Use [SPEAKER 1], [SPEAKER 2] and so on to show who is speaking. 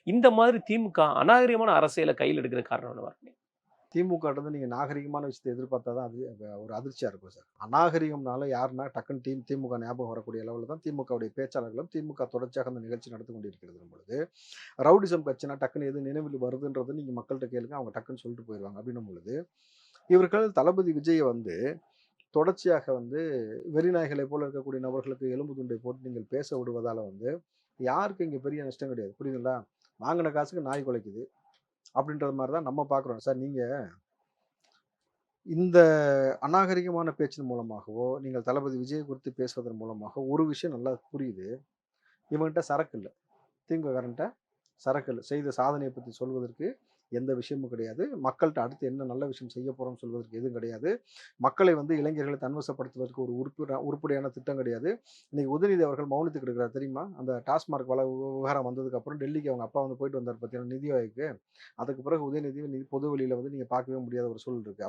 [SPEAKER 1] இந்த மாதிரி திமுக அநாகரிகமான அரசியல கையில எடுக்கிற காரணம் என்னவா இருக்கு?
[SPEAKER 2] திமுகட்டருந்து நீங்க நாகரிகமான விஷயத்த எதிர்பார்த்தா தான் அது ஒரு அதிர்ச்சியா இருக்கும் சார். அநாகரிகம்னால யாருன்னா டக்குன்னு திமுக ஞாபகம் வரக்கூடிய லெவல்ல தான் திமுகவுடைய பேச்சாளர்களும், திமுக தொடர்ச்சியாக அந்த நிகழ்ச்சி நடத்தி கொண்டிருக்கிறது பொழுது, ரவுடிசம் கட்சினா டக்குன்னு எது நினைவில் வருதுன்றது நீங்க மக்கள்ட்ட கேளுங்க. அவங்க டக்குன்னு சொல்லிட்டு போயிருவாங்க. அப்படின்னும் பொழுது, இவர்கள் தளபதி விஜய வந்து தொடர்ச்சியாக வந்து வெறிநாய்களைப் போல இருக்கக்கூடிய நபர்களுக்கு எலும்பு துண்டை போட்டு நீங்கள் பேச விடுவதால வந்து, யாருக்கும் இங்க பெரிய நஷ்டம் கிடையாது. புரியுதுங்களா? வாங்குன காசுக்கு நாய் கொலைக்குது. அப்படின்றது மாரி தான் நம்ம பார்க்குறோம். சார் நீங்க இந்த அநாகரிகமான பேச்சின் மூலமாகவோ, நீங்கள் தளபதி விஜய் குறித்து பேசுவதன் மூலமாக ஒரு விஷயம் நல்லா புரியுது. இவன்கிட்ட சரக்கு இல்ல. திமுககாரன்ட்ட சரக்கு இல்ல. செய்த சாதனைய பத்தி சொல்வதற்கு எந்த விஷயமும் கிடையாது. மக்கள்ட்ட அடுத்து என்ன நல்ல விஷயம் செய்ய போறோம்னு சொல்வதற்கு எதுவும் கிடையாது. மக்களை வந்து இளைஞர்களை தன்வசப்படுத்துவதற்கு ஒரு உருப்படியான திட்டம் கிடையாது. இன்னைக்கு உதயநிதி அவர்கள் மௌனத்துக்கு எடுக்கிறார் தெரியுமா? அந்த டாஸ்மார்க் விவகாரம் வந்ததுக்கு அப்புறம் டெல்லிக்கு அவங்க அப்பா வந்து போயிட்டு வந்தார் பார்த்தீங்களா, நிதி ஆயோக்கு. அதுக்கு பிறகு உதயநிதி பொது வெளியில வந்து நீங்க பார்க்கவே முடியாத ஒரு சூழல் இருக்கு.